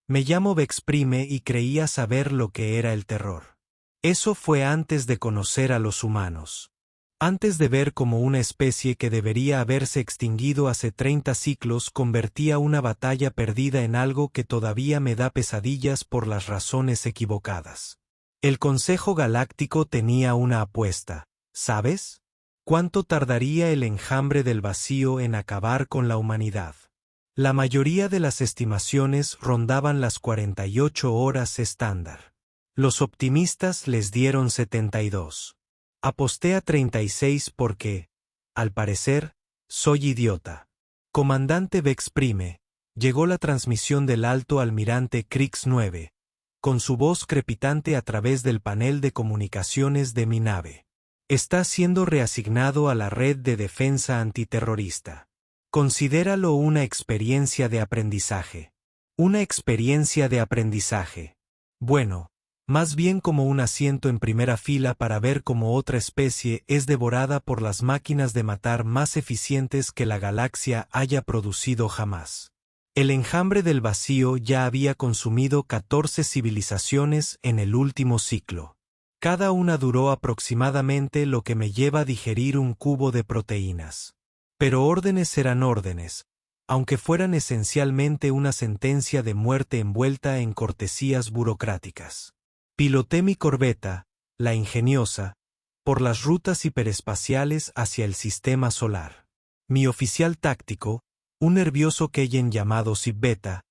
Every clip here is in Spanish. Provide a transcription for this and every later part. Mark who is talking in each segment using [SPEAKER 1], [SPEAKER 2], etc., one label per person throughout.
[SPEAKER 1] Me llamo Vexprime y creía saber lo que era el terror. Eso fue antes de conocer a los humanos. Antes de ver cómo una especie que debería haberse extinguido hace 30 siglos convertía una batalla perdida en algo que todavía me da pesadillas por las razones equivocadas. El Consejo Galáctico tenía una apuesta, ¿sabes? ¿Cuánto tardaría el enjambre del vacío en acabar con la humanidad? La mayoría de las estimaciones rondaban las 48 horas estándar. Los optimistas les dieron 72. Aposté a 36 porque, al parecer, soy idiota. Comandante Vexprime, llegó la transmisión del alto almirante Krix 9, con su voz crepitante a través del panel de comunicaciones de mi nave. Está siendo reasignado a la red de defensa antiterrorista. Considéralo una experiencia de aprendizaje. Una experiencia de aprendizaje. Bueno, más bien como un asiento en primera fila para ver cómo otra especie es devorada por las máquinas de matar más eficientes que la galaxia haya producido jamás. El enjambre del vacío ya había consumido 14 civilizaciones en el último ciclo. Cada una duró aproximadamente lo que me lleva a digerir un cubo de proteínas. Pero órdenes eran órdenes, aunque fueran esencialmente una sentencia de muerte envuelta en cortesías burocráticas. Piloté mi corbeta, la Ingeniosa, por las rutas hiperespaciales hacia el sistema solar. Mi oficial táctico, un nervioso Keyen llamado Sibbeta,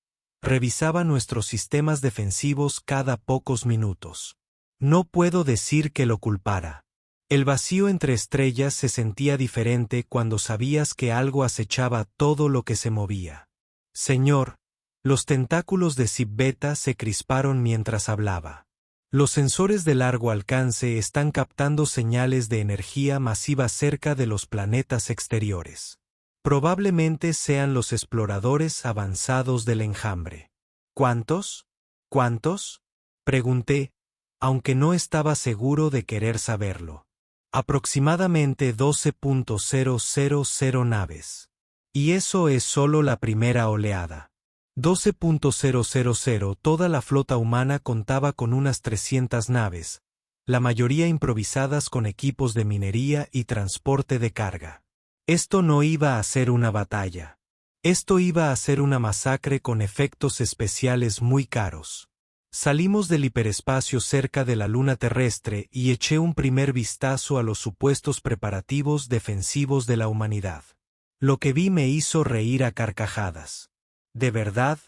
[SPEAKER 1] revisaba nuestros sistemas defensivos cada pocos minutos. No puedo decir que lo culpara. El vacío entre estrellas se sentía diferente cuando sabías que algo acechaba todo lo que se movía. Señor, los tentáculos de Sibbeta se crisparon mientras hablaba. Los sensores de largo alcance están captando señales de energía masiva cerca de los planetas exteriores. Probablemente sean los exploradores avanzados del enjambre. ¿Cuántos? ¿Cuántos? Pregunté, aunque no estaba seguro de querer saberlo. Aproximadamente 12.000 naves. Y eso es solo la primera oleada. 12.000. Toda la flota humana contaba con unas 300 naves, la mayoría improvisadas con equipos de minería y transporte de carga. Esto no iba a ser una batalla. Esto iba a ser una masacre con efectos especiales muy caros. Salimos del hiperespacio cerca de la luna terrestre y eché un primer vistazo a los supuestos preparativos defensivos de la humanidad. Lo que vi me hizo reír a carcajadas. De verdad,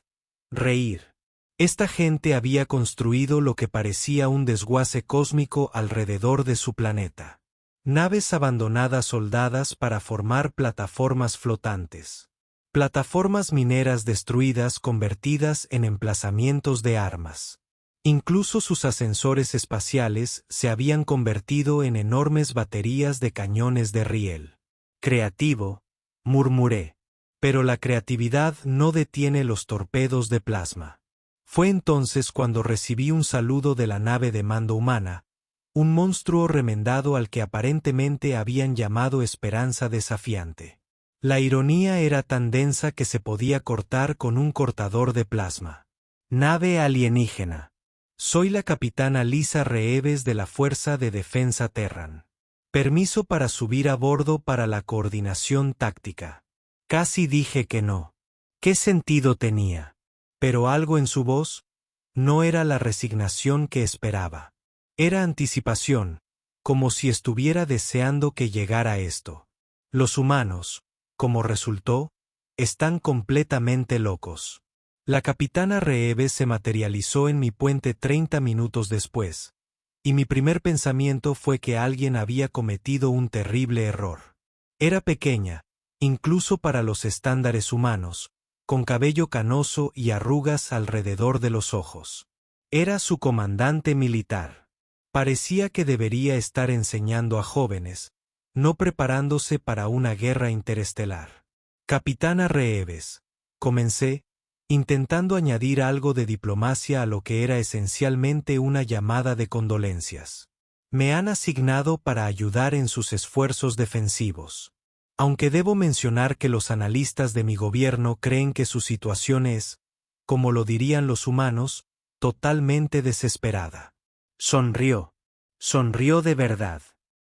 [SPEAKER 1] reír. Esta gente había construido lo que parecía un desguace cósmico alrededor de su planeta. Naves abandonadas soldadas para formar plataformas flotantes. Plataformas mineras destruidas convertidas en emplazamientos de armas. Incluso sus ascensores espaciales se habían convertido en enormes baterías de cañones de riel. Creativo, murmuré. Pero la creatividad no detiene los torpedos de plasma. Fue entonces cuando recibí un saludo de la nave de mando humana, un monstruo remendado al que aparentemente habían llamado Esperanza Desafiante. La ironía era tan densa que se podía cortar con un cortador de plasma. Nave alienígena. Soy la capitana Lisa Reeves de la Fuerza de Defensa Terran. Permiso para subir a bordo para la coordinación táctica. Casi dije que no. ¿Qué sentido tenía? Pero algo en su voz no era la resignación que esperaba. Era anticipación, como si estuviera deseando que llegara esto. Los humanos, como resultó, están completamente locos. La capitana Reeves se materializó en mi puente 30 minutos después, y mi primer pensamiento fue que alguien había cometido un terrible error. Era pequeña, incluso para los estándares humanos, con cabello canoso y arrugas alrededor de los ojos. Era su comandante militar. Parecía que debería estar enseñando a jóvenes, no preparándose para una guerra interestelar. Capitana Reeves, comencé, intentando añadir algo de diplomacia a lo que era esencialmente una llamada de condolencias. Me han asignado para ayudar en sus esfuerzos defensivos. Aunque debo mencionar que los analistas de mi gobierno creen que su situación es como lo dirían los humanos, totalmente desesperada. Sonrió. Sonrió de verdad.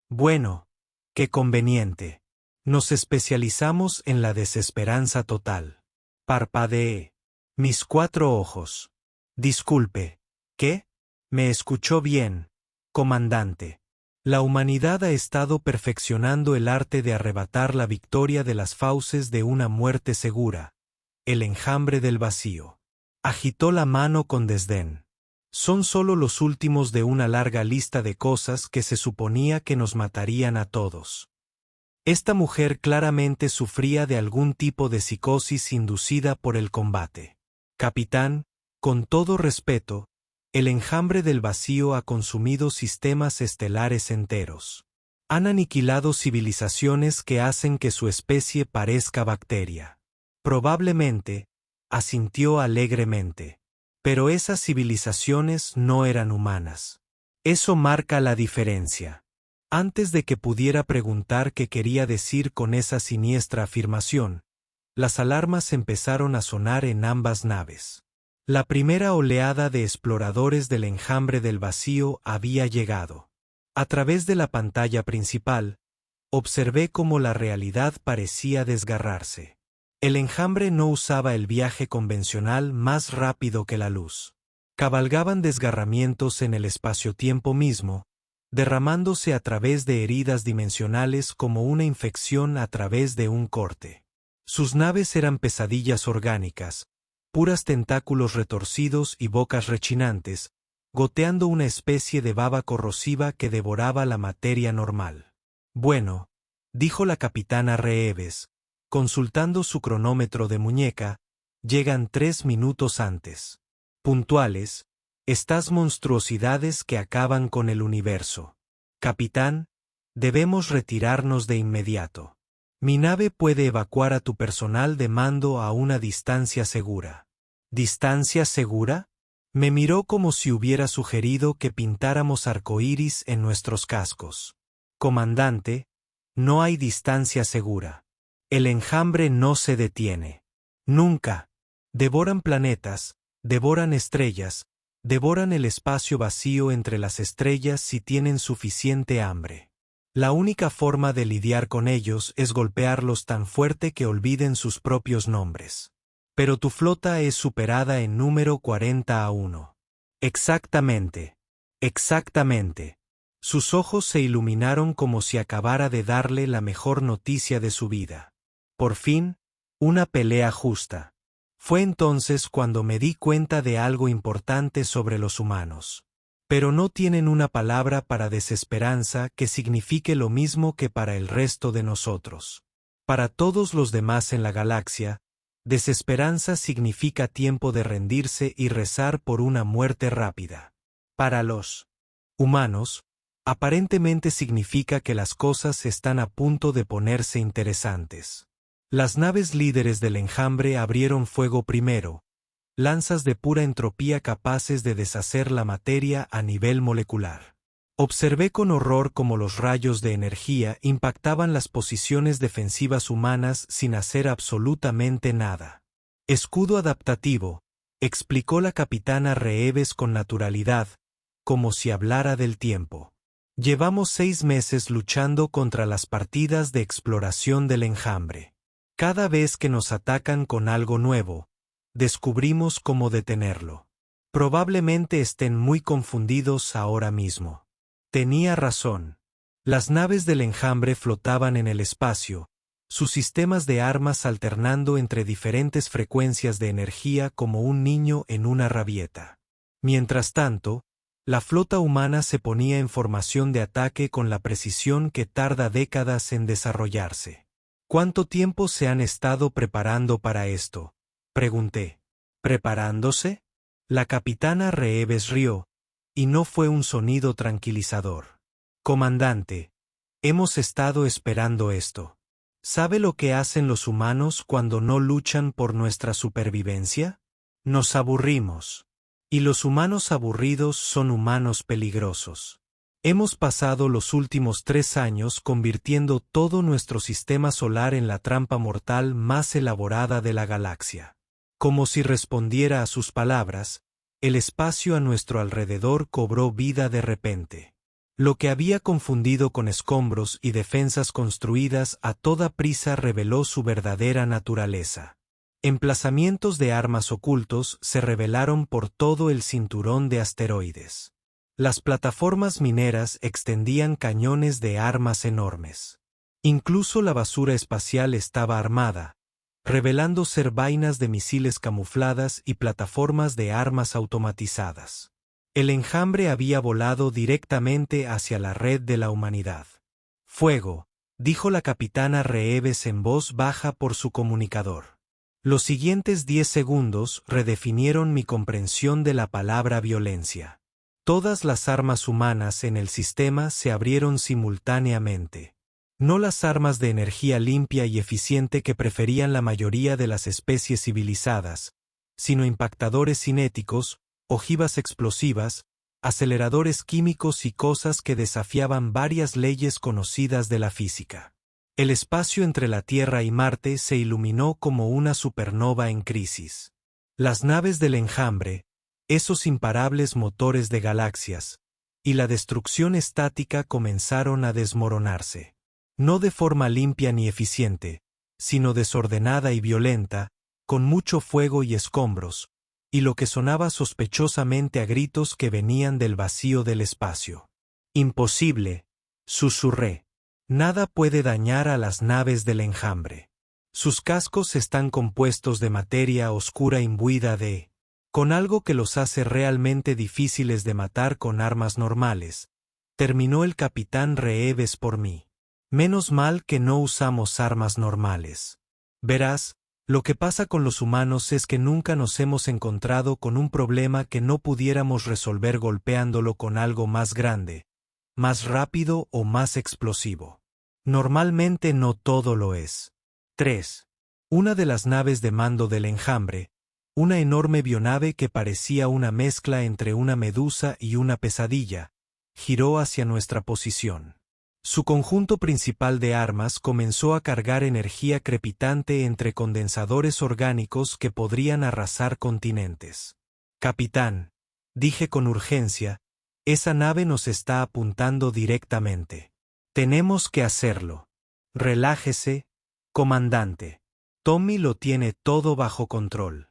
[SPEAKER 1] Bueno, qué conveniente. Nos especializamos en la desesperanza total. Parpadeé. Mis 4 ojos. Disculpe. ¿Qué? Me escuchó bien, comandante. La humanidad ha estado perfeccionando el arte de arrebatar la victoria de las fauces de una muerte segura, el enjambre del vacío. Agitó la mano con desdén. Son solo los últimos de una larga lista de cosas que se suponía que nos matarían a todos. Esta mujer claramente sufría de algún tipo de psicosis inducida por el combate. Capitán, con todo respeto, el enjambre del vacío ha consumido sistemas estelares enteros. Han aniquilado civilizaciones que hacen que su especie parezca bacteria. Probablemente, asintió alegremente. Pero esas civilizaciones no eran humanas. Eso marca la diferencia. Antes de que pudiera preguntar qué quería decir con esa siniestra afirmación, las alarmas empezaron a sonar en ambas naves. La primera oleada de exploradores del enjambre del vacío había llegado. A través de la pantalla principal, observé cómo la realidad parecía desgarrarse. El enjambre no usaba el viaje convencional más rápido que la luz. Cabalgaban desgarramientos en el espacio-tiempo mismo, derramándose a través de heridas dimensionales como una infección a través de un corte. Sus naves eran pesadillas orgánicas, puras tentáculos retorcidos y bocas rechinantes, goteando una especie de baba corrosiva que devoraba la materia normal. Bueno, dijo la capitana Reeves, consultando su cronómetro de muñeca, llegan 3 minutos antes. Puntuales, estas monstruosidades que acaban con el universo. Capitán, debemos retirarnos de inmediato. Mi nave puede evacuar a tu personal de mando a una distancia segura. ¿Distancia segura? Me miró como si hubiera sugerido que pintáramos arcoíris en nuestros cascos. Comandante, no hay distancia segura. El enjambre no se detiene. Nunca. Devoran planetas, devoran estrellas, devoran el espacio vacío entre las estrellas si tienen suficiente hambre. La única forma de lidiar con ellos es golpearlos tan fuerte que olviden sus propios nombres. Pero tu flota es superada en número 40-1. Exactamente. Exactamente. Sus ojos se iluminaron como si acabara de darle la mejor noticia de su vida. Por fin, una pelea justa. Fue entonces cuando me di cuenta de algo importante sobre los humanos. Pero no tienen una palabra para desesperanza que signifique lo mismo que para el resto de nosotros. Para todos los demás en la galaxia, desesperanza significa tiempo de rendirse y rezar por una muerte rápida. Para los humanos, aparentemente significa que las cosas están a punto de ponerse interesantes. Las naves líderes del enjambre abrieron fuego primero, lanzas de pura entropía capaces de deshacer la materia a nivel molecular. Observé con horror cómo los rayos de energía impactaban las posiciones defensivas humanas sin hacer absolutamente nada. Escudo adaptativo, explicó la capitana Reeves con naturalidad, como si hablara del tiempo. Llevamos 6 meses luchando contra las partidas de exploración del enjambre. Cada vez que nos atacan con algo nuevo, descubrimos cómo detenerlo. Probablemente estén muy confundidos ahora mismo. Tenía razón. Las naves del enjambre flotaban en el espacio, sus sistemas de armas alternando entre diferentes frecuencias de energía como un niño en una rabieta. Mientras tanto, la flota humana se ponía en formación de ataque con la precisión que tarda décadas en desarrollarse. ¿Cuánto tiempo se han estado preparando para esto?, pregunté. ¿Preparándose? La capitana Reeves rió, y no fue un sonido tranquilizador. Comandante, hemos estado esperando esto. ¿Sabe lo que hacen los humanos cuando no luchan por nuestra supervivencia? Nos aburrimos. Y los humanos aburridos son humanos peligrosos. Hemos pasado los últimos 3 años convirtiendo todo nuestro sistema solar en la trampa mortal más elaborada de la galaxia. Como si respondiera a sus palabras, el espacio a nuestro alrededor cobró vida de repente. Lo que había confundido con escombros y defensas construidas a toda prisa reveló su verdadera naturaleza. Emplazamientos de armas ocultos se revelaron por todo el cinturón de asteroides. Las plataformas mineras extendían cañones de armas enormes. Incluso la basura espacial estaba armada, revelando ser vainas de misiles camufladas y plataformas de armas automatizadas. El enjambre había volado directamente hacia la red de la humanidad. «Fuego», dijo la capitana Reeves en voz baja por su comunicador. Los siguientes 10 segundos redefinieron mi comprensión de la palabra violencia. Todas las armas humanas en el sistema se abrieron simultáneamente. No las armas de energía limpia y eficiente que preferían la mayoría de las especies civilizadas, sino impactadores cinéticos, ojivas explosivas, aceleradores químicos y cosas que desafiaban varias leyes conocidas de la física. El espacio entre la Tierra y Marte se iluminó como una supernova en crisis. Las naves del enjambre, esos imparables motores de galaxias, y la destrucción estática comenzaron a desmoronarse. No de forma limpia ni eficiente, sino desordenada y violenta, con mucho fuego y escombros, y lo que sonaba sospechosamente a gritos que venían del vacío del espacio. «Imposible», susurré. «Nada puede dañar a las naves del enjambre. Sus cascos están compuestos de materia oscura imbuida con algo que los hace realmente difíciles de matar con armas normales», terminó el capitán Reeves por mí. «Menos mal que no usamos armas normales. Verás, lo que pasa con los humanos es que nunca nos hemos encontrado con un problema que no pudiéramos resolver golpeándolo con algo más grande, más rápido o más explosivo. Normalmente no todo lo es». 3. Una de las naves de mando del enjambre, una enorme bionave que parecía una mezcla entre una medusa y una pesadilla, giró hacia nuestra posición. Su conjunto principal de armas comenzó a cargar energía crepitante entre condensadores orgánicos que podrían arrasar continentes. «Capitán», dije con urgencia, «esa nave nos está apuntando directamente. Tenemos que hacerlo. Relájese, comandante. Tommy lo tiene todo bajo control».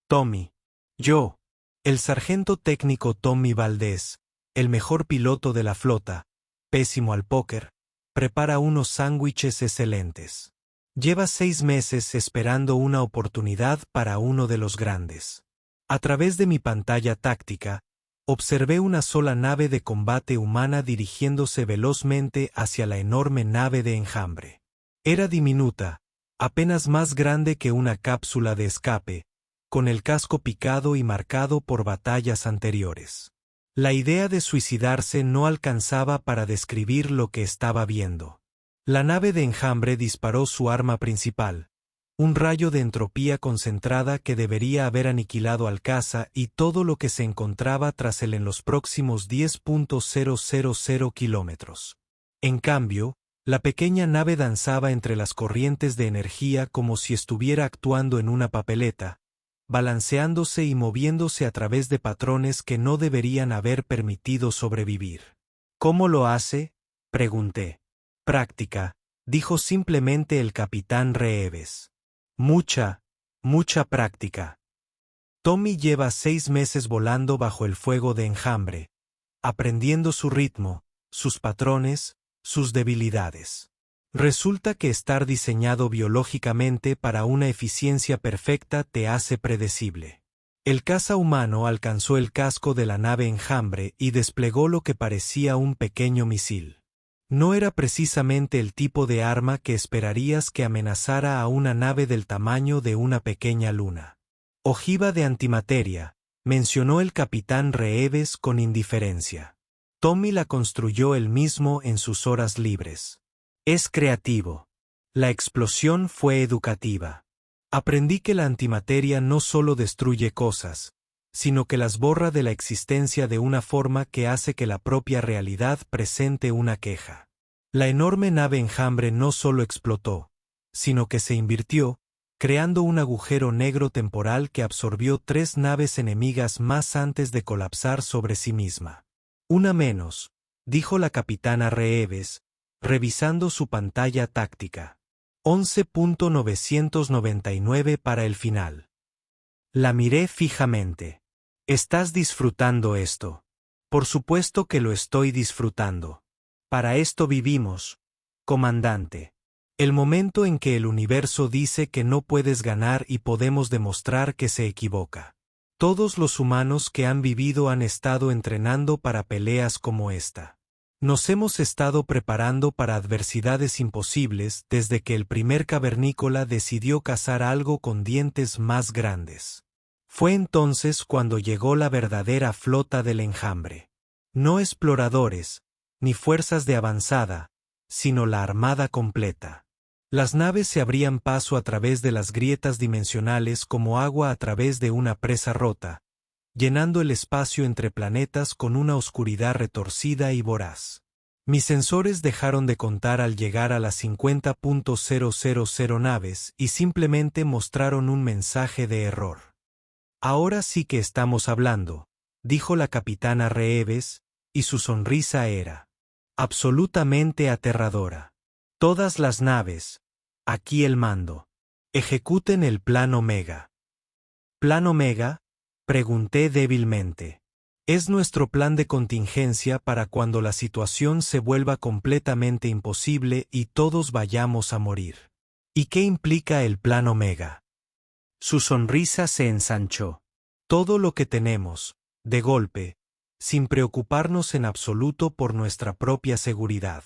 [SPEAKER 1] «Tommy». «Yo». El sargento técnico Tommy Valdés, el mejor piloto de la flota, pésimo al póker, prepara unos sándwiches excelentes. Lleva 6 meses esperando una oportunidad para uno de los grandes. A través de mi pantalla táctica, observé una sola nave de combate humana dirigiéndose velozmente hacia la enorme nave de enjambre. Era diminuta, apenas más grande que una cápsula de escape, con el casco picado y marcado por batallas anteriores. La idea de suicidarse no alcanzaba para describir lo que estaba viendo. La nave de enjambre disparó su arma principal, un rayo de entropía concentrada que debería haber aniquilado al caza y todo lo que se encontraba tras él en los próximos 10.000 kilómetros. En cambio, la pequeña nave danzaba entre las corrientes de energía como si estuviera actuando en una papeleta, balanceándose y moviéndose a través de patrones que no deberían haber permitido sobrevivir. «¿Cómo lo hace?», pregunté. «Práctica», dijo simplemente el capitán Reeves. «Mucha práctica. Tommy lleva 6 meses volando bajo el fuego de enjambre, aprendiendo su ritmo, sus patrones, sus debilidades. Resulta que estar diseñado biológicamente para una eficiencia perfecta te hace predecible». El caza humano alcanzó el casco de la nave enjambre y desplegó lo que parecía un pequeño misil. No era precisamente el tipo de arma que esperarías que amenazara a una nave del tamaño de una pequeña luna. «Ojiva de antimateria», mencionó el capitán Reeves con indiferencia. «Tommy la construyó él mismo en sus horas libres. Es creativo». La explosión fue educativa. Aprendí que la antimateria no solo destruye cosas, sino que las borra de la existencia de una forma que hace que la propia realidad presente una queja. La enorme nave enjambre no solo explotó, sino que se invirtió, creando un agujero negro temporal que absorbió 3 naves enemigas más antes de colapsar sobre sí misma. Una menos, dijo la capitana Reeves, revisando su pantalla táctica. 11.999 para el final. La miré fijamente. ¿Estás disfrutando esto? Por supuesto que lo estoy disfrutando. Para esto vivimos, comandante. El momento en que el universo dice que no puedes ganar y podemos demostrar que se equivoca. Todos los humanos que han vivido han estado entrenando para peleas como esta. Nos hemos estado preparando para adversidades imposibles desde que el primer cavernícola decidió cazar algo con dientes más grandes. Fue entonces cuando llegó la verdadera flota del enjambre. No exploradores, ni fuerzas de avanzada, sino la armada completa. Las naves se abrían paso a través de las grietas dimensionales como agua a través de una presa rota, llenando el espacio entre planetas con una oscuridad retorcida y voraz. Mis sensores dejaron de contar al llegar a las 50.000 naves y simplemente mostraron un mensaje de error. Ahora sí que estamos hablando, dijo la capitana Reeves, y su sonrisa era absolutamente aterradora. Todas las naves, aquí el mando, ejecuten el plan Omega. ¿Plan Omega? Pregunté débilmente. Es nuestro plan de contingencia para cuando la situación se vuelva completamente imposible y todos vayamos a morir. ¿Y qué implica el plan Omega? Su sonrisa se ensanchó. Todo lo que tenemos, de golpe, sin preocuparnos en absoluto por nuestra propia seguridad.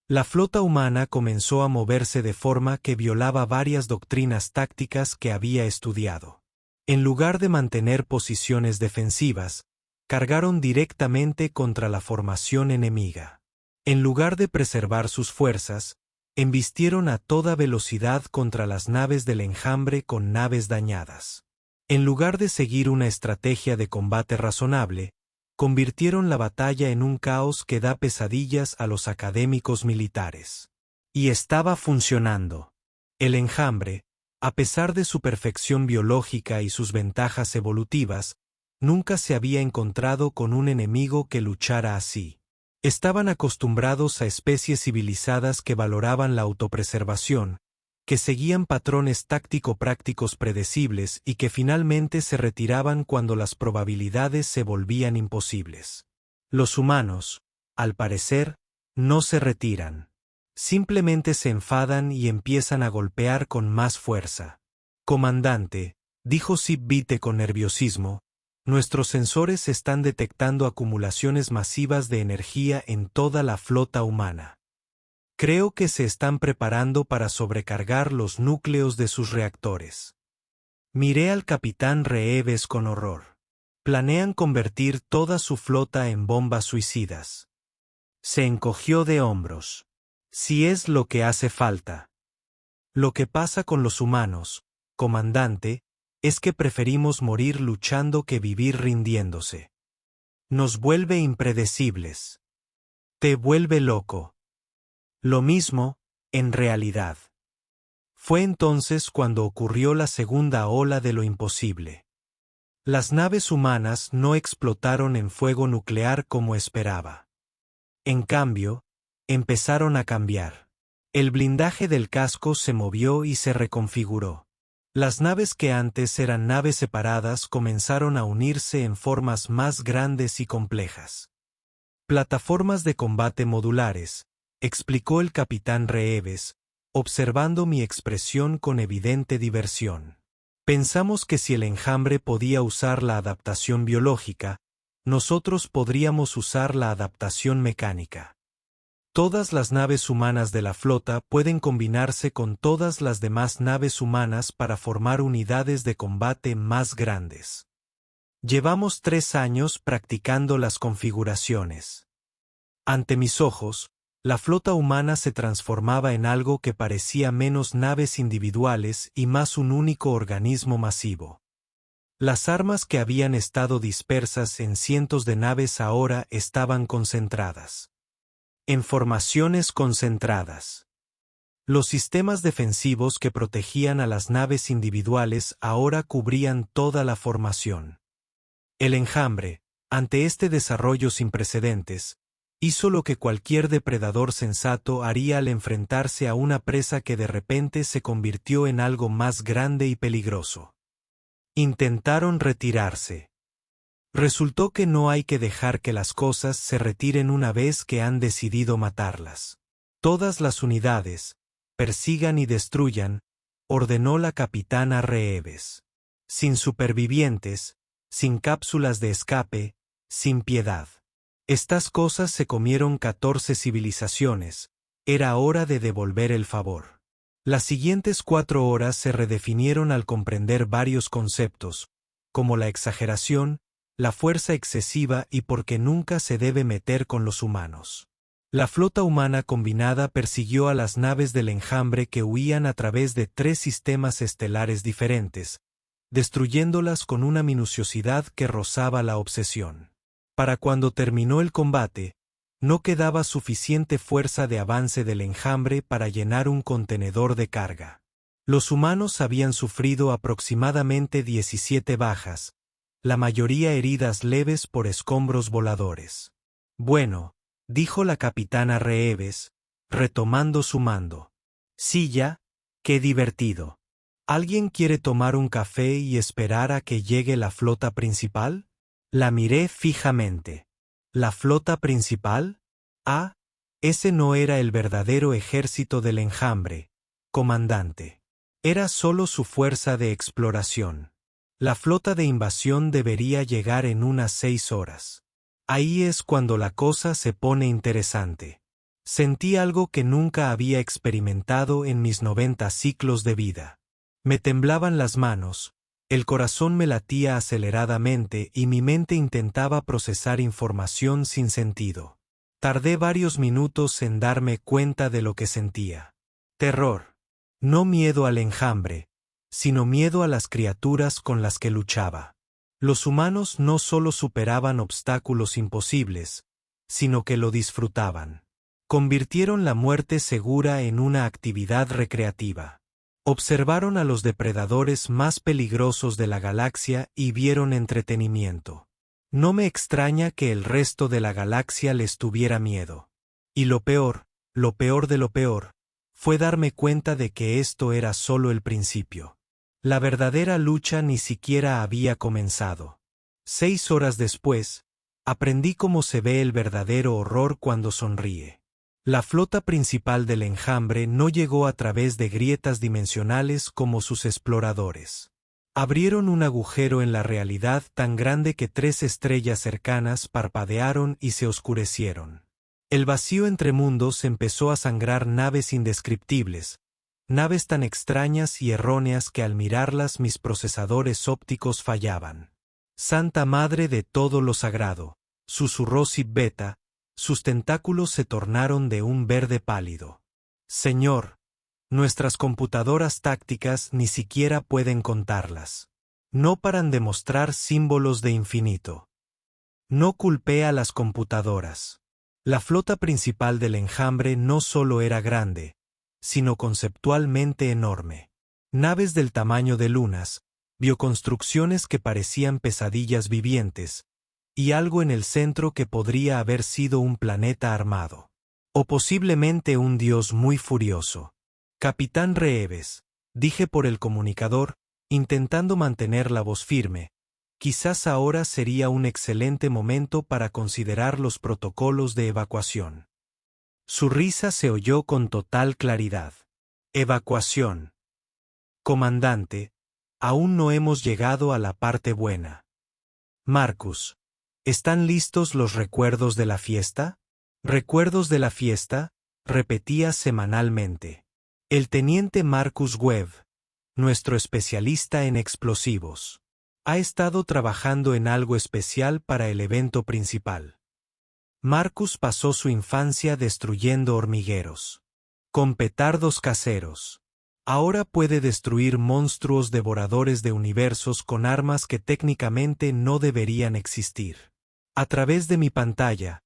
[SPEAKER 1] La flota humana comenzó a moverse de forma que violaba varias doctrinas tácticas que había estudiado. En lugar de mantener posiciones defensivas, cargaron directamente contra la formación enemiga. En lugar de preservar sus fuerzas, embistieron a toda velocidad contra las naves del enjambre con naves dañadas. En lugar de seguir una estrategia de combate razonable, convirtieron la batalla en un caos que da pesadillas a los académicos militares. Y estaba funcionando. El enjambre, a pesar de su perfección biológica y sus ventajas evolutivas, nunca se había encontrado con un enemigo que luchara así. Estaban acostumbrados a especies civilizadas que valoraban la autopreservación, que seguían patrones táctico-prácticos predecibles y que finalmente se retiraban cuando las probabilidades se volvían imposibles. Los humanos, al parecer, no se retiran. Simplemente se enfadan y empiezan a golpear con más fuerza. Comandante, dijo Sib-Vite con nerviosismo, nuestros sensores están detectando acumulaciones masivas de energía en toda la flota humana. Creo que se están preparando para sobrecargar los núcleos de sus reactores. Miré al capitán Reeves con horror. Planean convertir toda su flota en bombas suicidas. Se encogió de hombros. Si es lo que hace falta. Lo que pasa con los humanos, comandante, es que preferimos morir luchando que vivir rindiéndose. Nos vuelve impredecibles. Te vuelve loco. Lo mismo, en realidad. Fue entonces cuando ocurrió la segunda ola de lo imposible. Las naves humanas no explotaron en fuego nuclear como esperaba. En cambio, empezaron a cambiar. El blindaje del casco se movió y se reconfiguró. Las naves que antes eran naves separadas comenzaron a unirse en formas más grandes y complejas. Plataformas de combate modulares, explicó el capitán Reeves, observando mi expresión con evidente diversión. Pensamos que si el enjambre podía usar la adaptación biológica, nosotros podríamos usar la adaptación mecánica. Todas las naves humanas de la flota pueden combinarse con todas las demás naves humanas para formar unidades de combate más grandes. Llevamos 3 años practicando las configuraciones. Ante mis ojos, la flota humana se transformaba en algo que parecía menos naves individuales y más un único organismo masivo. Las armas que habían estado dispersas en cientos de naves ahora estaban concentradas. En formaciones concentradas. Los sistemas defensivos que protegían a las naves individuales ahora cubrían toda la formación. El enjambre, ante este desarrollo sin precedentes, hizo lo que cualquier depredador sensato haría al enfrentarse a una presa que de repente se convirtió en algo más grande y peligroso. Intentaron retirarse. Resultó que no hay que dejar que las cosas se retiren una vez que han decidido matarlas. Todas las unidades, persigan y destruyan, ordenó la capitana Reeves. Sin supervivientes, sin cápsulas de escape, sin piedad. Estas cosas se comieron 14 civilizaciones, era hora de devolver el favor. Las siguientes 4 horas se redefinieron al comprender varios conceptos, como la exageración, la fuerza excesiva y porque nunca se debe meter con los humanos. La flota humana combinada persiguió a las naves del enjambre que huían a través de 3 sistemas estelares diferentes, destruyéndolas con una minuciosidad que rozaba la obsesión. Para cuando terminó el combate, no quedaba suficiente fuerza de avance del enjambre para llenar un contenedor de carga. Los humanos habían sufrido aproximadamente 17 bajas, la mayoría heridas leves por escombros voladores. Bueno, dijo la capitana Reeves, retomando su mando. Sí ya, qué divertido. ¿Alguien quiere tomar un café y esperar a que llegue la flota principal? La miré fijamente. ¿La flota principal? Ah, ese no era el verdadero ejército del enjambre, comandante. Era solo su fuerza de exploración. La flota de invasión debería llegar en unas 6 horas. Ahí es cuando la cosa se pone interesante. Sentí algo que nunca había experimentado en mis 90 ciclos de vida. Me temblaban las manos, el corazón me latía aceleradamente y mi mente intentaba procesar información sin sentido. Tardé varios minutos en darme cuenta de lo que sentía. Terror. No miedo al enjambre, sino miedo a las criaturas con las que luchaba. Los humanos no solo superaban obstáculos imposibles, sino que lo disfrutaban. Convirtieron la muerte segura en una actividad recreativa. Observaron a los depredadores más peligrosos de la galaxia y vieron entretenimiento. No me extraña que el resto de la galaxia les tuviera miedo. Y lo peor de lo peor, fue darme cuenta de que esto era solo el principio. La verdadera lucha ni siquiera había comenzado. 6 horas después, aprendí cómo se ve el verdadero horror cuando sonríe. La flota principal del enjambre no llegó a través de grietas dimensionales como sus exploradores. Abrieron un agujero en la realidad tan grande que 3 estrellas cercanas parpadearon y se oscurecieron. El vacío entre mundos empezó a sangrar naves indescriptibles, naves tan extrañas y erróneas que al mirarlas mis procesadores ópticos fallaban. Santa Madre de todo lo sagrado, susurró Sib-Beta, sus tentáculos se tornaron de un verde pálido. Señor, nuestras computadoras tácticas ni siquiera pueden contarlas. No paran de mostrar símbolos de infinito. No culpé a las computadoras. La flota principal del enjambre no solo era grande, sino conceptualmente enorme. Naves del tamaño de lunas, bioconstrucciones que parecían pesadillas vivientes, y algo en el centro que podría haber sido un planeta armado. O posiblemente un dios muy furioso. Capitán Reeves, dije por el comunicador, intentando mantener la voz firme, quizás ahora sería un excelente momento para considerar los protocolos de evacuación. Su risa se oyó con total claridad. Evacuación. Comandante, aún no hemos llegado a la parte buena. Marcus, ¿están listos los recuerdos de la fiesta? Recuerdos de la fiesta, repetía semanalmente. El teniente Marcus Webb, nuestro especialista en explosivos, ha estado trabajando en algo especial para el evento principal. Marcus pasó su infancia destruyendo hormigueros, con petardos caseros. Ahora puede destruir monstruos devoradores de universos con armas que técnicamente no deberían existir. A través de mi pantalla,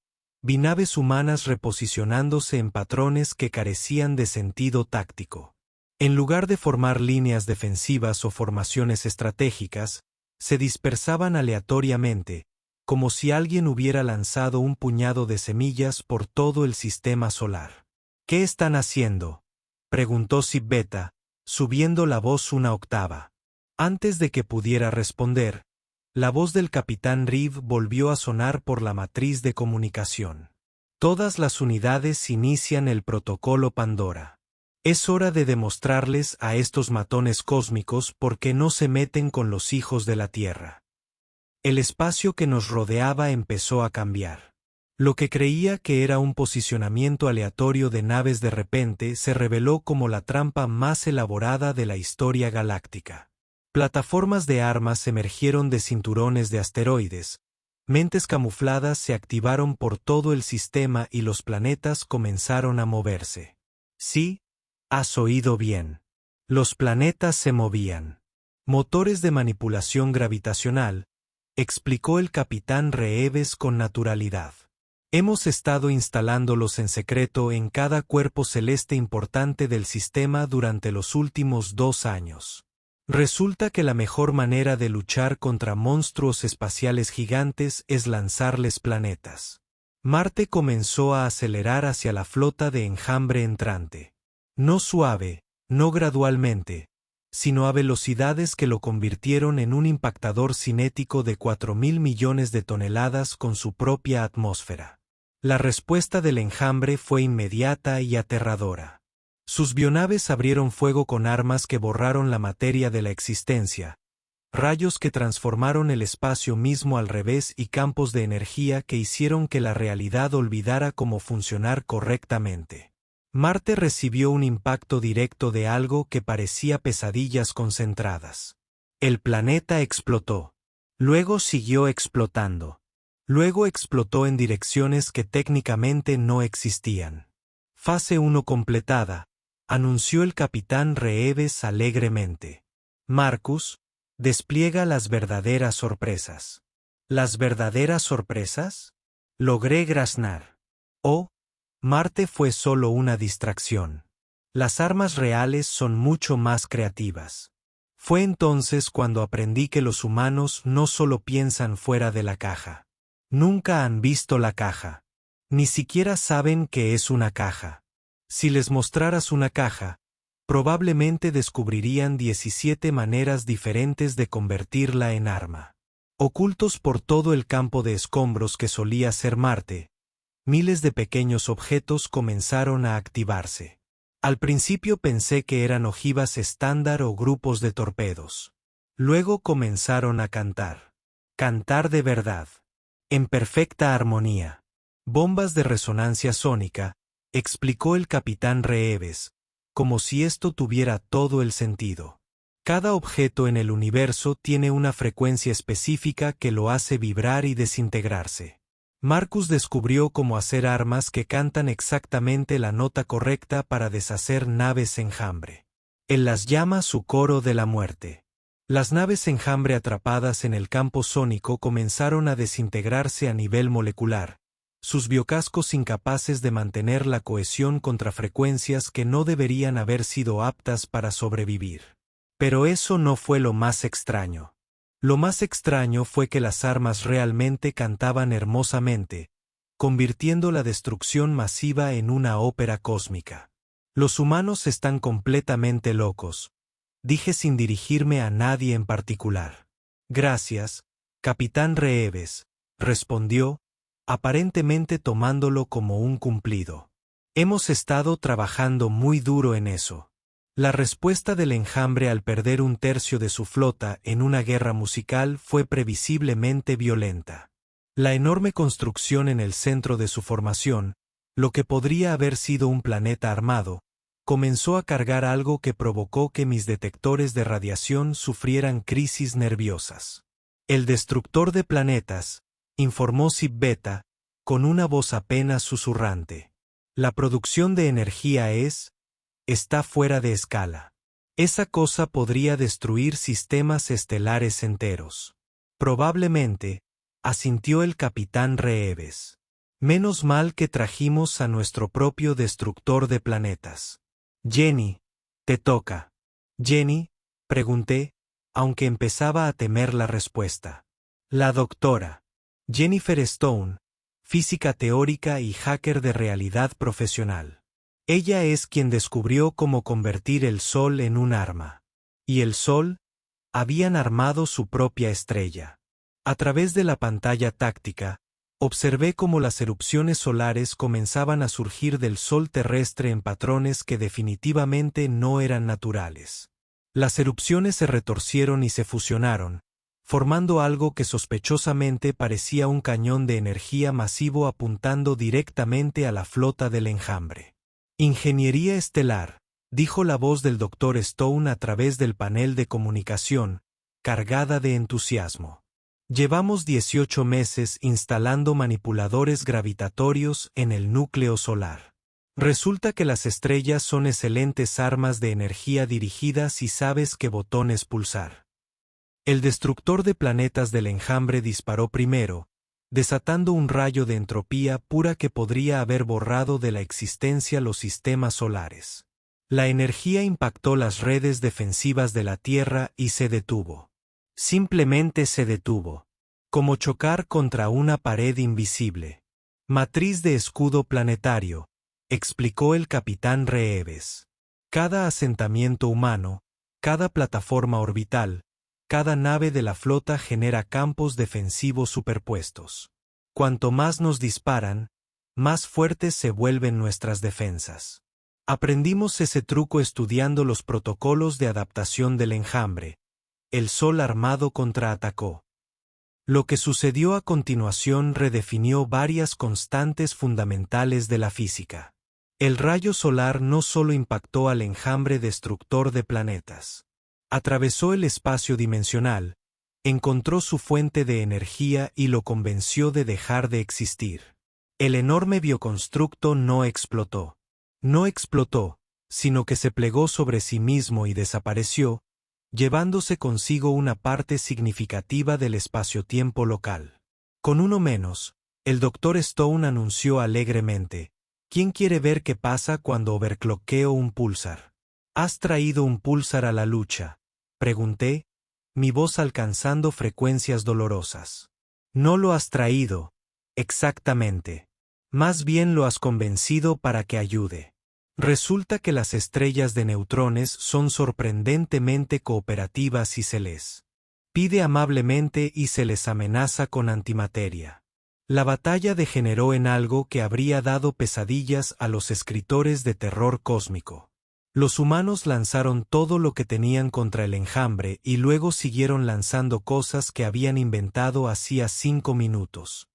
[SPEAKER 1] Vi naves humanas reposicionándose en patrones que carecían de sentido táctico. En lugar de formar líneas defensivas o formaciones estratégicas, se dispersaban aleatoriamente, como si alguien hubiera lanzado un puñado de semillas por todo el sistema solar. ¿Qué están haciendo?, preguntó Sibeta, subiendo la voz una octava. Antes de que pudiera responder, la voz del capitán Reeve volvió a sonar por la matriz de comunicación. Todas las unidades inician el protocolo Pandora. Es hora de demostrarles a estos matones cósmicos por qué no se meten con los hijos de la Tierra. El espacio que nos rodeaba empezó a cambiar. Lo que creía que era un posicionamiento aleatorio de naves de repente se reveló como la trampa más elaborada de la historia galáctica. Plataformas de armas emergieron de cinturones de asteroides, mentes camufladas se activaron por todo el sistema y los planetas comenzaron a moverse. Sí, has oído bien. Los planetas se movían. Motores de manipulación gravitacional, explicó el capitán Reeves con naturalidad. Hemos estado instalándolos en secreto en cada cuerpo celeste importante del sistema durante los últimos 2 años. Resulta que la mejor manera de luchar contra monstruos espaciales gigantes es lanzarles planetas. Marte comenzó a acelerar hacia la flota de enjambre entrante. No suave, no gradualmente, sino a velocidades que lo convirtieron en un impactador cinético de 4.000 millones de toneladas con su propia atmósfera. La respuesta del enjambre fue inmediata y aterradora. Sus bionaves abrieron fuego con armas que borraron la materia de la existencia, rayos que transformaron el espacio mismo al revés y campos de energía que hicieron que la realidad olvidara cómo funcionar correctamente. Marte recibió un impacto directo de algo que parecía pesadillas concentradas. El planeta explotó. Luego siguió explotando. Luego explotó en direcciones que técnicamente no existían. Fase 1 completada, anunció el capitán Reeves alegremente. Marcus, despliega las verdaderas sorpresas. ¿Las verdaderas sorpresas? Logré graznar. Oh, Marte fue solo una distracción. Las armas reales son mucho más creativas. Fue entonces cuando aprendí que los humanos no solo piensan fuera de la caja. Nunca han visto la caja. Ni siquiera saben qué es una caja. Si les mostraras una caja, probablemente descubrirían 17 maneras diferentes de convertirla en arma. Ocultos por todo el campo de escombros que solía ser Marte, miles de pequeños objetos comenzaron a activarse. Al principio pensé que eran ojivas estándar o grupos de torpedos. Luego comenzaron a cantar. Cantar de verdad. En perfecta armonía. Bombas de resonancia sónica, explicó el capitán Reeves, como si esto tuviera todo el sentido. Cada objeto en el universo tiene una frecuencia específica que lo hace vibrar y desintegrarse. Marcus descubrió cómo hacer armas que cantan exactamente la nota correcta para deshacer naves enjambre. Él las llama su coro de la muerte. Las naves enjambre atrapadas en el campo sónico comenzaron a desintegrarse a nivel molecular, sus biocascos incapaces de mantener la cohesión contra frecuencias que no deberían haber sido aptas para sobrevivir. Pero eso no fue lo más extraño. Lo más extraño fue que las armas realmente cantaban hermosamente, convirtiendo la destrucción masiva en una ópera cósmica. Los humanos están completamente locos, dije sin dirigirme a nadie en particular. Gracias, capitán Reeves, respondió, aparentemente tomándolo como un cumplido. Hemos estado trabajando muy duro en eso. La respuesta del enjambre al perder un tercio de su flota en una guerra musical fue previsiblemente violenta. La enorme construcción en el centro de su formación, lo que podría haber sido un planeta armado, comenzó a cargar algo que provocó que mis detectores de radiación sufrieran crisis nerviosas. El destructor de planetas, informó Sibeta, con una voz apenas susurrante. La producción de energía está fuera de escala. Esa cosa podría destruir sistemas estelares enteros. Probablemente, asintió el capitán Reeves. Menos mal que trajimos a nuestro propio destructor de planetas. Jenny, te toca. Jenny, pregunté, aunque empezaba a temer la respuesta. La doctora Jennifer Stone, física teórica y hacker de realidad profesional. Ella es quien descubrió cómo convertir el Sol en un arma. Y el Sol, habían armado su propia estrella. A través de la pantalla táctica, observé cómo las erupciones solares comenzaban a surgir del Sol terrestre en patrones que definitivamente no eran naturales. Las erupciones se retorcieron y se fusionaron, formando algo que sospechosamente parecía un cañón de energía masivo apuntando directamente a la flota del Enjambre. Ingeniería estelar, dijo la voz del Dr. Stone a través del panel de comunicación, cargada de entusiasmo. Llevamos 18 meses instalando manipuladores gravitatorios en el núcleo solar. Resulta que las estrellas son excelentes armas de energía dirigida si sabes qué botones pulsar. El destructor de planetas del Enjambre disparó primero, desatando un rayo de entropía pura que podría haber borrado de la existencia los sistemas solares. La energía impactó las redes defensivas de la Tierra y se detuvo. Simplemente se detuvo. Como chocar contra una pared invisible. Matriz de escudo planetario, explicó el capitán Reeves. Cada asentamiento humano, cada plataforma orbital, cada nave de la flota genera campos defensivos superpuestos. Cuanto más nos disparan, más fuertes se vuelven nuestras defensas. Aprendimos ese truco estudiando los protocolos de adaptación del Enjambre. El Sol armado contraatacó. Lo que sucedió a continuación redefinió varias constantes fundamentales de la física. El rayo solar no solo impactó al Enjambre destructor de planetas. Atravesó el espacio dimensional, encontró su fuente de energía y lo convenció de dejar de existir. El enorme bioconstructo no explotó. No explotó, sino que se plegó sobre sí mismo y desapareció, llevándose consigo una parte significativa del espacio-tiempo local. Con uno menos, el Dr. Stone anunció alegremente, ¿quién quiere ver qué pasa cuando overcloqueo un pulsar? ¿Has traído un pulsar a la lucha? Pregunté, mi voz alcanzando frecuencias dolorosas. No lo has traído, exactamente. Más bien lo has convencido para que ayude. Resulta que las estrellas de neutrones son sorprendentemente cooperativas y se les pide amablemente y se les amenaza con antimateria. La batalla degeneró en algo que habría dado pesadillas a los escritores de terror cósmico. Los humanos lanzaron todo lo que tenían contra el Enjambre y luego siguieron lanzando cosas que habían inventado hacía 5 minutos.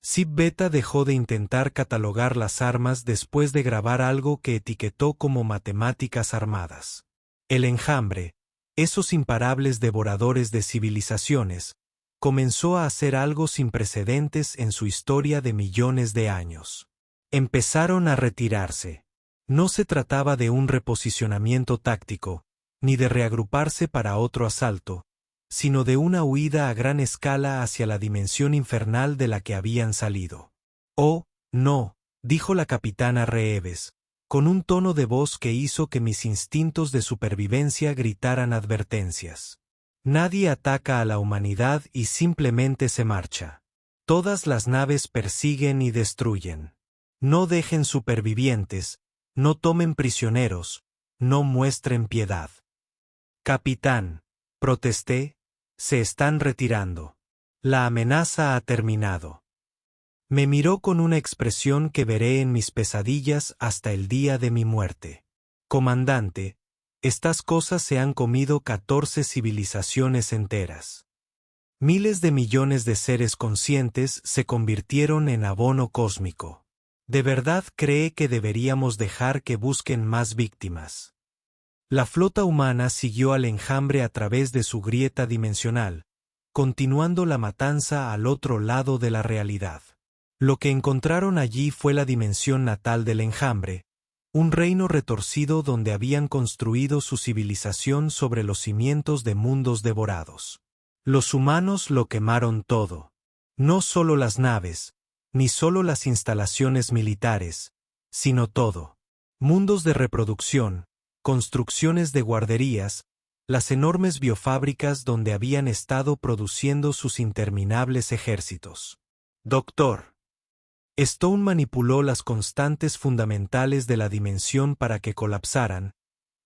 [SPEAKER 1] Zip Beta dejó de intentar catalogar las armas después de grabar algo que etiquetó como matemáticas armadas. El Enjambre, esos imparables devoradores de civilizaciones, comenzó a hacer algo sin precedentes en su historia de millones de años. Empezaron a retirarse. No se trataba de un reposicionamiento táctico, ni de reagruparse para otro asalto, sino de una huida a gran escala hacia la dimensión infernal de la que habían salido. «Oh, no», dijo la capitana Reeves, con un tono de voz que hizo que mis instintos de supervivencia gritaran advertencias. Nadie ataca a la humanidad y simplemente se marcha. Todas las naves persiguen y destruyen. No dejen supervivientes, no tomen prisioneros, no muestren piedad. Capitán, protesté, se están retirando. La amenaza ha terminado. Me miró con una expresión que veré en mis pesadillas hasta el día de mi muerte. Comandante, estas cosas se han comido 14 civilizaciones enteras. Miles de millones de seres conscientes se convirtieron en abono cósmico. ¿De verdad cree que deberíamos dejar que busquen más víctimas? La flota humana siguió al Enjambre a través de su grieta dimensional, continuando la matanza al otro lado de la realidad. Lo que encontraron allí fue la dimensión natal del Enjambre, un reino retorcido donde habían construido su civilización sobre los cimientos de mundos devorados. Los humanos lo quemaron todo. No solo las naves, ni solo las instalaciones militares, sino todo. Mundos de reproducción, construcciones de guarderías, las enormes biofábricas donde habían estado produciendo sus interminables ejércitos. Doctor. Stone manipuló las constantes fundamentales de la dimensión para que colapsaran,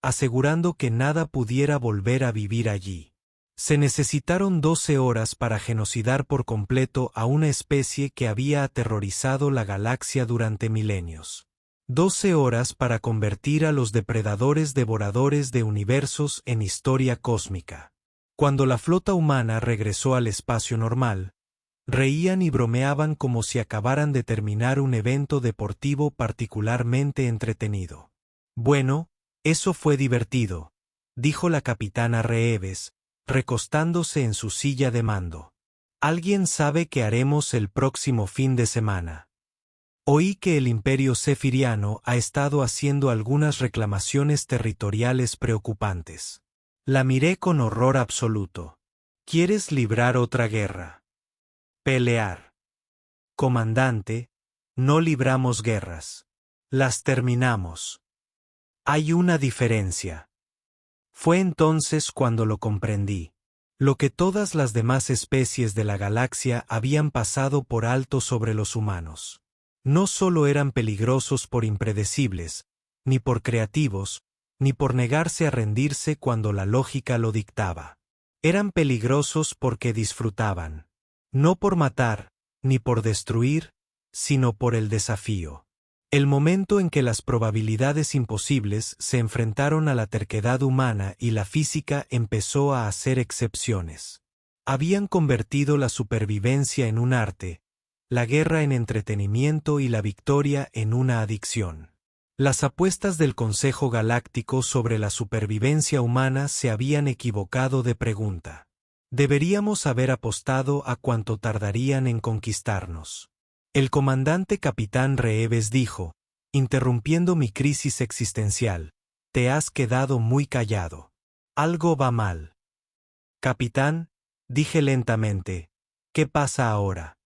[SPEAKER 1] asegurando que nada pudiera volver a vivir allí. Se necesitaron 12 horas para genocidar por completo a una especie que había aterrorizado la galaxia durante milenios. 12 horas para convertir a los depredadores devoradores de universos en historia cósmica. Cuando la flota humana regresó al espacio normal, reían y bromeaban como si acabaran de terminar un evento deportivo particularmente entretenido. Bueno, eso fue divertido, dijo la capitana Reeves, recostándose en su silla de mando. ¿Alguien sabe qué haremos el próximo fin de semana? Oí que el Imperio Cefiriano ha estado haciendo algunas reclamaciones territoriales preocupantes. La miré con horror absoluto. ¿Quieres librar otra guerra? Pelear. Comandante, no libramos guerras. Las terminamos. Hay una diferencia. Fue entonces cuando lo comprendí. Lo que todas las demás especies de la galaxia habían pasado por alto sobre los humanos. No solo eran peligrosos por impredecibles, ni por creativos, ni por negarse a rendirse cuando la lógica lo dictaba. Eran peligrosos porque disfrutaban. No por matar, ni por destruir, sino por el desafío. El momento en que las probabilidades imposibles se enfrentaron a la terquedad humana y la física empezó a hacer excepciones. Habían convertido la supervivencia en un arte, la guerra en entretenimiento y la victoria en una adicción. Las apuestas del Consejo Galáctico sobre la supervivencia humana se habían equivocado de pregunta. Deberíamos haber apostado a cuánto tardarían en conquistarnos. El comandante capitán Reeves dijo, interrumpiendo mi crisis existencial, te has quedado muy callado. Algo va mal. Capitán, dije lentamente, ¿qué pasa ahora?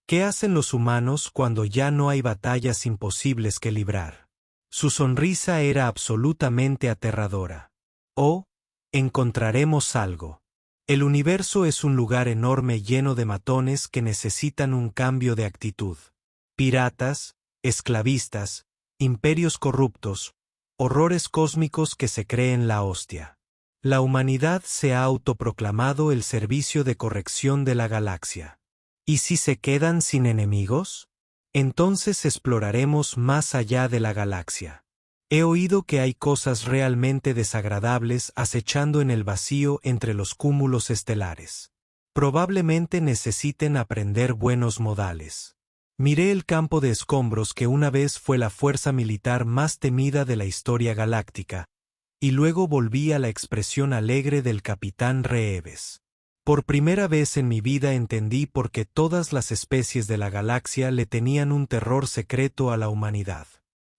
[SPEAKER 1] ¿Qué hacen los humanos cuando ya no hay batallas imposibles que librar? Su sonrisa era absolutamente aterradora. Oh, encontraremos algo. El universo es un lugar enorme lleno de matones que necesitan un cambio de actitud. Piratas, esclavistas, imperios corruptos, horrores cósmicos que se creen la hostia. La humanidad se ha autoproclamado el servicio de corrección de la galaxia. ¿Y si se quedan sin enemigos? Entonces exploraremos más allá de la galaxia. He oído que hay cosas realmente desagradables acechando en el vacío entre los cúmulos estelares. Probablemente necesiten aprender buenos modales. Miré el campo de escombros que una vez fue la fuerza militar más temida de la historia galáctica, y luego volví a la expresión alegre del capitán Reeves. Por primera vez en mi vida entendí por qué todas las especies de la galaxia le tenían un terror secreto a la humanidad.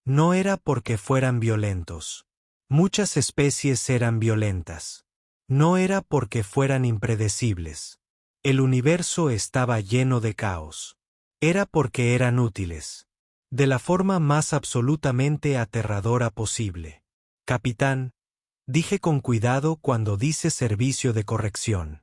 [SPEAKER 1] No era porque fueran violentos. Muchas especies eran violentas. No era porque fueran impredecibles. El universo estaba lleno de caos. Era porque eran útiles. De la forma más absolutamente aterradora posible. Capitán, dije con cuidado cuando dice servicio de corrección.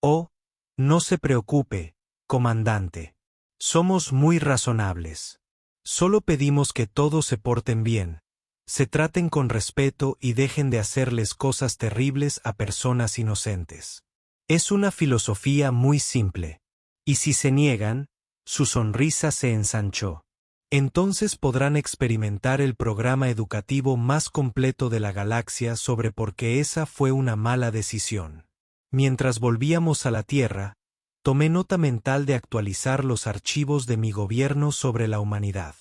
[SPEAKER 1] Oh, no se preocupe, comandante. Somos muy razonables. Solo pedimos que todos se porten bien, se traten con respeto y dejen de hacerles cosas terribles a personas inocentes. Es una filosofía muy simple. Y si se niegan, su sonrisa se ensanchó. Entonces podrán experimentar el programa educativo más completo de la galaxia sobre por qué esa fue una mala decisión. Mientras volvíamos a la Tierra, tomé nota mental de actualizar los archivos de mi gobierno sobre la humanidad.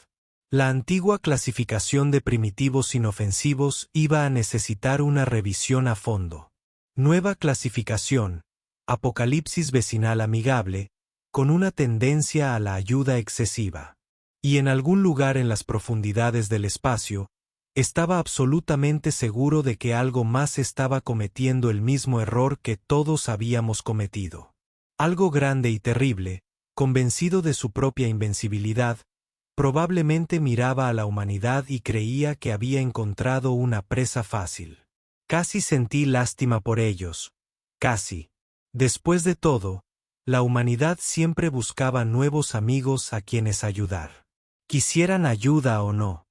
[SPEAKER 1] La antigua clasificación de primitivos inofensivos iba a necesitar una revisión a fondo. Nueva clasificación, apocalipsis vecinal amigable, con una tendencia a la ayuda excesiva. Y en algún lugar en las profundidades del espacio, estaba absolutamente seguro de que algo más estaba cometiendo el mismo error que todos habíamos cometido. Algo grande y terrible, Convencido de su propia invencibilidad, probablemente miraba a la humanidad y creía que había encontrado una presa fácil. Casi sentí lástima por ellos. Casi. Después de todo, la humanidad siempre buscaba nuevos amigos a quienes ayudar. Quisieran ayuda o no.